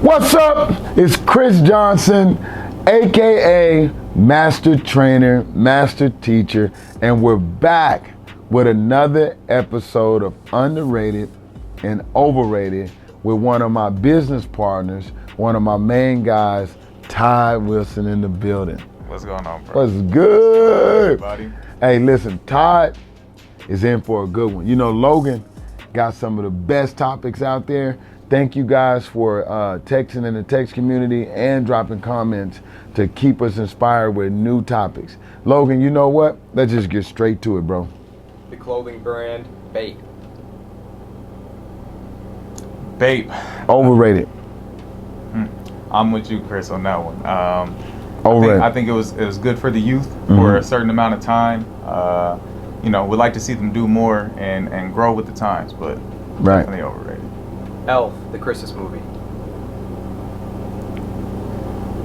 What's up? It's Chris Johnson, aka Master Trainer, Master Teacher, and we're back with another episode of Underrated and Overrated with one of my business partners, one of my main guys, Todd Wilson in the building. What's going on, bro? What's good? Buddy? Hey, listen, Todd is in for a good one. You know, Logan got some of the best topics out there. Thank you guys for texting in the text community and dropping comments to keep us inspired with new topics. Logan, you know what? Let's just get straight to it, bro. The clothing brand Bape. Bape. Overrated. I'm with you, Chris, on that one. Overrated. I think it was good for the youth for a certain amount of time. We'd like to see them do more and grow with the times, but definitely overrated. Elf, the Christmas movie.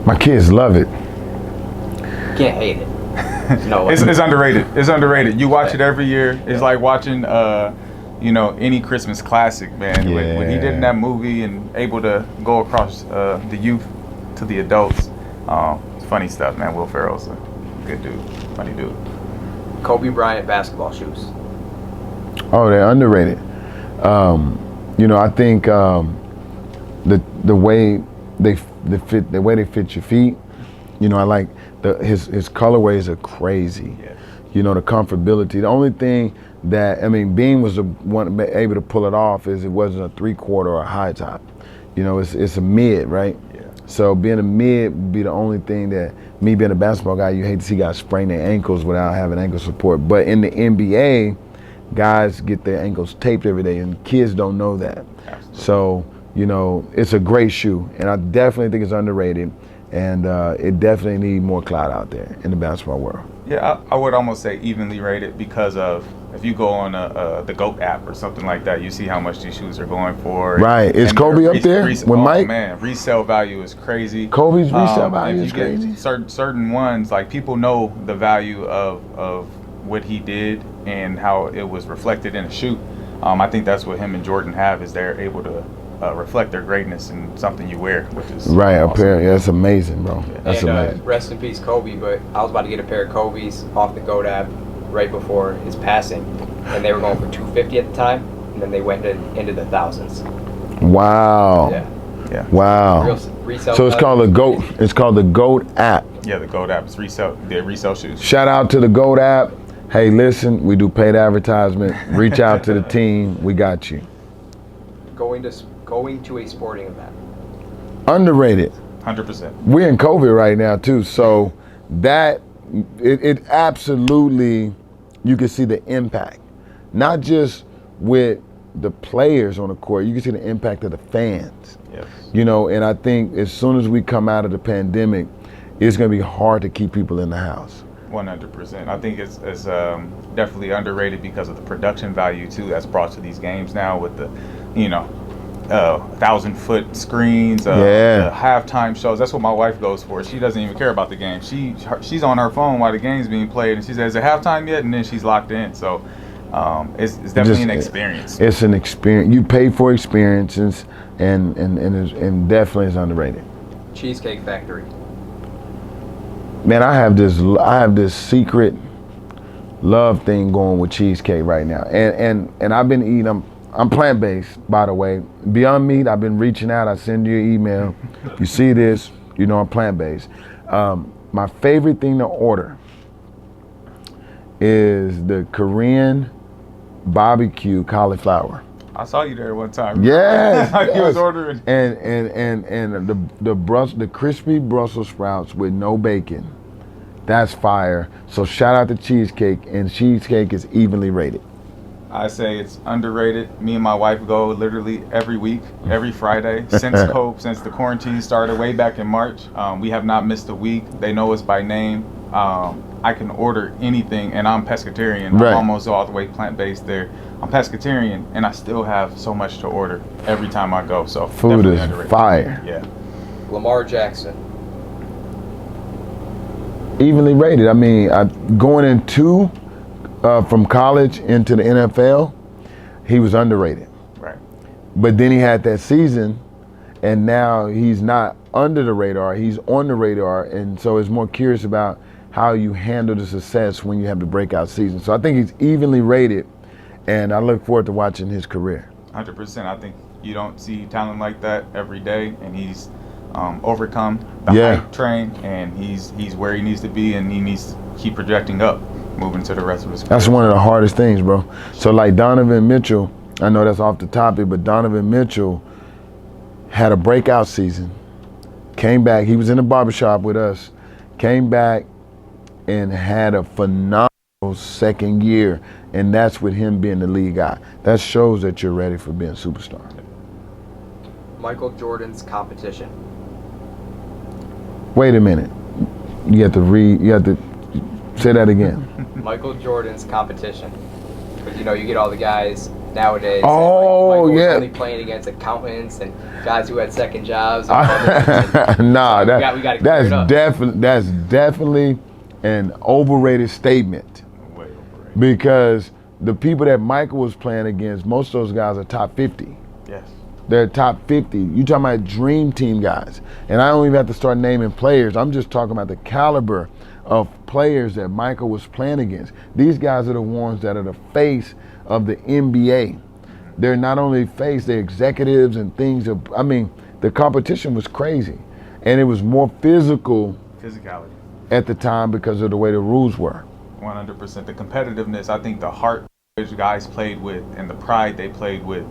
My kids love it. Can't hate it. No, It's underrated. It's underrated. You watch it every year. It's like watching, any Christmas classic, man. Yeah. When he did in that movie and able to go across the youth to the adults. It's funny stuff, man. Will Ferrell's a good dude. Funny dude. Kobe Bryant basketball shoes. Oh, they're underrated. I think the way they fit your feet. I like his colorways are crazy. Yeah. The comfortability. The only thing that Bean was the one able to pull it off is it wasn't a 3/4 or a high top. It's a mid, right? Yeah. So being a mid would be the only thing that me being a basketball guy, you hate to see guys sprain their ankles without having ankle support. But in the NBA, guys get their ankles taped every day, and kids don't know that. Absolutely. So, it's a great shoe, and I definitely think it's underrated, and it definitely needs more clout out there in the basketball world. Yeah, I would almost say evenly rated because of if you go on the GOAT app or something like that, you see how much these shoes are going for. Right. Is Kobe up there with Mike? Man, resale value is crazy. Kobe's resale value is if you crazy. get certain ones, like people know the value of what he did and how it was reflected in a shoe. I think that's what him and Jordan have is they're able to reflect their greatness in something you wear, which is right. awesome. A pair. Yeah, that's amazing, bro. Yeah. That's amazing. Rest in peace, Kobe. But I was about to get a pair of Kobe's off the GOAT app right before his passing, and they were going for $250 at the time, and then they went into the thousands. Wow. Yeah. Wow. Resale So it's called the GOAT. It's called the GOAT app. Yeah, the GOAT app is resale. They're resale shoes. Shout out to the GOAT app. Hey, listen, we do paid advertisement. Reach out to the team. We got you. Going to a sporting event. Underrated. 100%. We're in COVID right now too, so that it absolutely, you can see the impact, not just with the players on the court. You can see the impact of the fans. Yes. And I think as soon as we come out of the pandemic, it's going to be hard to keep people in the house. 100%. I think it's definitely underrated because of the production value too that's brought to these games now with the, 1,000-foot screens, the halftime shows. That's what my wife goes for. She doesn't even care about the game. She's on her phone while the game's being played, and she says, "Is it halftime yet?" And then she's locked in. So it's definitely an experience. It's an experience. You pay for experiences, and definitely is underrated. Cheesecake Factory. Man, I have this secret love thing going with cheesecake right now, and I've been eating. I'm plant-based, by the way. Beyond Meat, I've been reaching out. I send you an email. If you see this, I'm plant-based. My favorite thing to order is the Korean barbecue cauliflower. I saw you there one time. Yes, You was ordering. And the crispy Brussels sprouts with no bacon. That's fire. So shout out to Cheesecake, and Cheesecake is evenly rated. I say it's underrated. Me and my wife go literally every week, every Friday since the quarantine started way back in March. We have not missed a week. They know us by name. I can order anything, and I'm pescatarian. Right. I'm almost all the way plant-based there. I'm pescatarian, and I still have so much to order every time I go. So food is underrated. fire. Yeah. Lamar Jackson. Evenly rated. Going into from college into the NFL, he was underrated. Right. But then he had that season and now he's not under the radar, he's on the radar, and so it's more curious about how you handle the success when you have the breakout season. So I think he's evenly rated, and I look forward to watching his career. 100%. I think you don't see talent like that every day, and he's overcome the hype train, and he's where he needs to be, and he needs to keep projecting up, moving to the rest of his career. That's one of the hardest things, bro. So like Donovan Mitchell, I know that's off the topic, but Donovan Mitchell had a breakout season, came back, he was in the barbershop with us, came back and had a phenomenal second year, and that's with him being the lead guy. That shows that you're ready for being a superstar. Michael Jordan's competition. Wait a minute. You have to say that again. Michael Jordan's competition. Because, you get all the guys nowadays. Oh, Michael was yeah. only playing against accountants and guys who had second jobs. Nah, we gotta clear it up. that's definitely an overrated statement. Way overrated. Because the people that Michael was playing against, most of those guys are top 50. Yes. They're top 50. You talking about dream team guys. And I don't even have to start naming players. I'm just talking about the caliber of players that Michael was playing against. These guys are the ones that are the face of the NBA. They're not only face, they're executives and things. The competition was crazy. And it was more Physicality. at the time because of the way the rules were. 100%. The competitiveness, I think the heart which guys played with and the pride they played with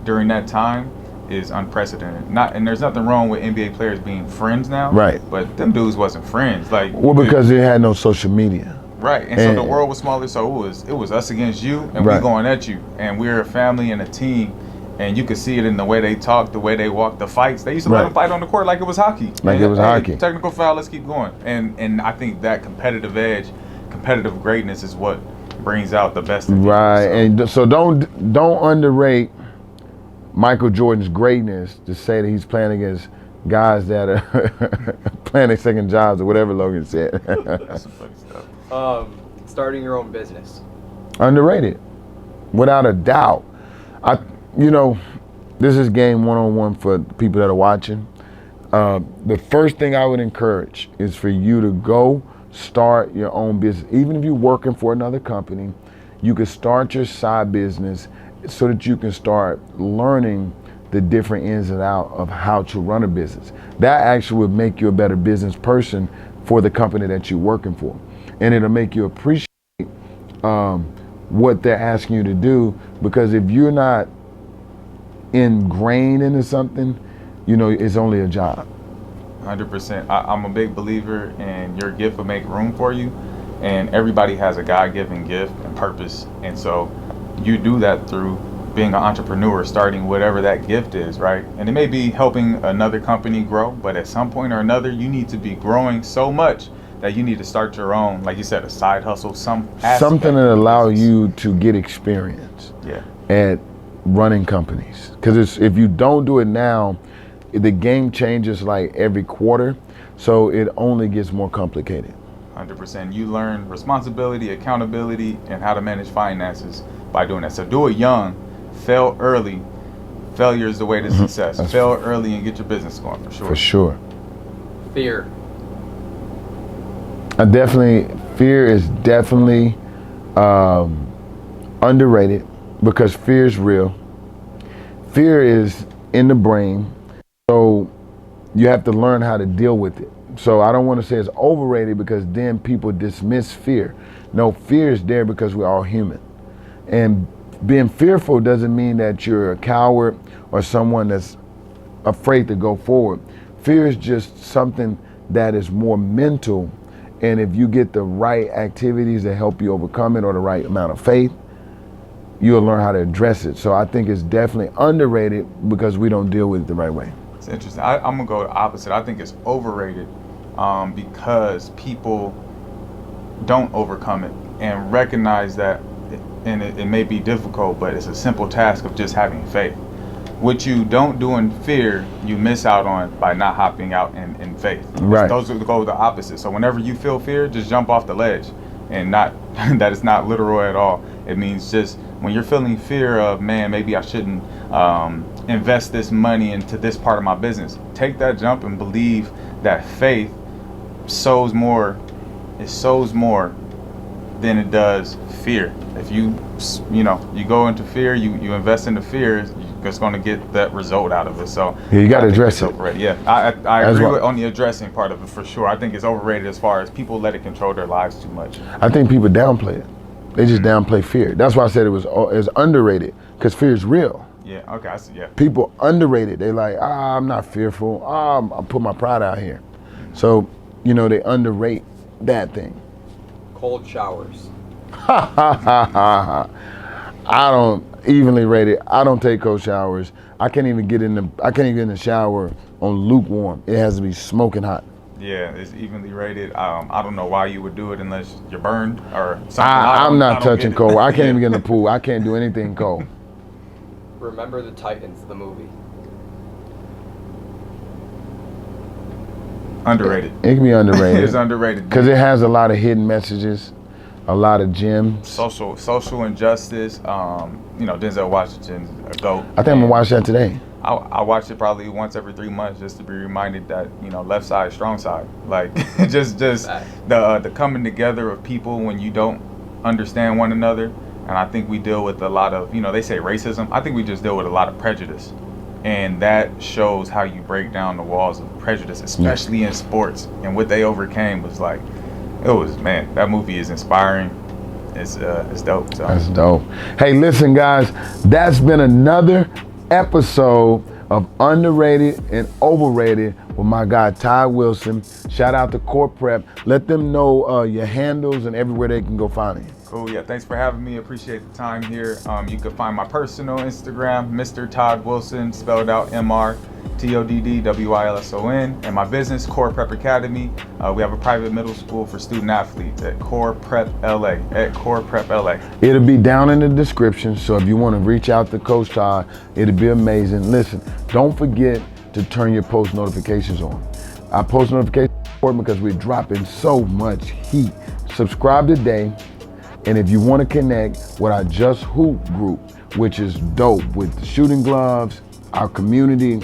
during that time is unprecedented. And there's nothing wrong with NBA players being friends now. Right. But them dudes wasn't friends. Because they had no social media. Right. And so the world was smaller, so it was us against you, and we going at you. And we're a family and a team. And you could see it in the way they talk, the way they walk, the fights. They used to let them fight on the court like it was hockey. Hockey. Technical foul, let's keep going. And I think that competitive edge, competitive greatness is what brings out the best in people. Right. And so don't underrate Michael Jordan's greatness to say that he's playing against guys that are playing their second jobs or whatever Logan said. That's some funny stuff. Starting your own business. Underrated, without a doubt. This is game one-on-one for people that are watching. The first thing I would encourage is for you to go start your own business. Even if you're working for another company, you can start your side business so that you can start learning the different ins and outs of how to run a business. That actually would make you a better business person for the company that you're working for. And it'll make you appreciate what they're asking you to do, because if you're not ingrained into something, it's only a job. 100%. I'm a big believer in your gift will make room for you, and everybody has a God-given gift and purpose, and so you do that through being an entrepreneur, starting whatever that gift is, right? And it may be helping another company grow, but at some point or another, you need to be growing so much that you need to start your own, like you said, a side hustle, something that allow you to get experience Yeah. at running companies. Because if you don't do it now, the game changes like every quarter, so it only gets more complicated. 100%. You learn responsibility, accountability, and how to manage finances by doing that. So do it young, fail early. Failure is the way to success. Fail early and get your business going, for sure. For sure. Fear. Fear is definitely underrated, because fear is real. Fear is in the brain, so you have to learn how to deal with it. So I don't want to say it's overrated, because then people dismiss fear. No, fear is there because we're all human. And being fearful doesn't mean that you're a coward or someone that's afraid to go forward. Fear is just something that is more mental. And if you get the right activities that help you overcome it, or the right amount of faith, you'll learn how to address it. So I think it's definitely underrated because we don't deal with it the right way. It's interesting. I'm going to go the opposite. I think it's overrated because people don't overcome it and recognize that, and it may be difficult, but it's a simple task of just having faith. What you don't do in fear, you miss out on by not hopping out in faith. Right. Those go the opposite. So whenever you feel fear, just jump off the ledge, and not that it's not literal at all. It means just when you're feeling fear of, man, maybe I shouldn't invest this money into this part of my business. Take that jump and believe that faith sows more than it does fear. If you go into fear, you invest into fear, you're just going to get that result out of it. So yeah, you got to address it. Overrated. Yeah, I agree on the addressing part of it for sure. I think it's overrated as far as people let it control their lives too much. I think people downplay it. They just downplay fear. That's why I said it's underrated, because fear is real. Yeah, okay, I see, yeah. People underrate it. They like, I'm not fearful. I put my pride out here. So, they underrate that thing. Cold showers. I don't evenly rate it. I don't take cold showers. I can't even get in the shower on lukewarm. It has to be smoking hot. Yeah, it's evenly rated. I don't know why you would do it unless you're burned or something. I'm not touching cold. I can't even get in the pool. I can't do anything cold. Remember the Titans, the movie. Underrated. It can be underrated. It's underrated because it has a lot of hidden messages, a lot of gems. Social injustice. Denzel Washington's a GOAT. I think I'm gonna watch that today. I watch it probably once every 3 months just to be reminded that left side, strong side. Like just the coming together of people when you don't understand one another. And I think we deal with a lot of, they say racism. I think we just deal with a lot of prejudice. And that shows how you break down the walls of prejudice, especially in sports. And what they overcame was that movie is inspiring. It's dope. So. That's dope. Hey, listen, guys, that's been another episode of Underrated and Overrated with my guy Todd Wilson. Shout out to Core Prep. Let them know your handles and everywhere they can go find you. Cool, yeah, thanks for having me. Appreciate the time here. You can find my personal Instagram, Mr. Todd Wilson, spelled out MrToddWilson, and my business, Core Prep Academy. We have a private middle school for student athletes at Core Prep LA, It'll be down in the description, so if you want to reach out to Coach Todd, it'll be amazing. Listen, don't forget to turn your post notifications on. Our post notifications are important because we're dropping so much heat. Subscribe today. And if you want to connect with our Just Hoop group, which is dope with the shooting gloves, our community,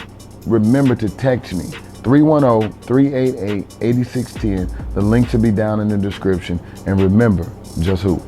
remember to text me, 310-388-8610. The links will be down in the description. And remember, Just Hoop.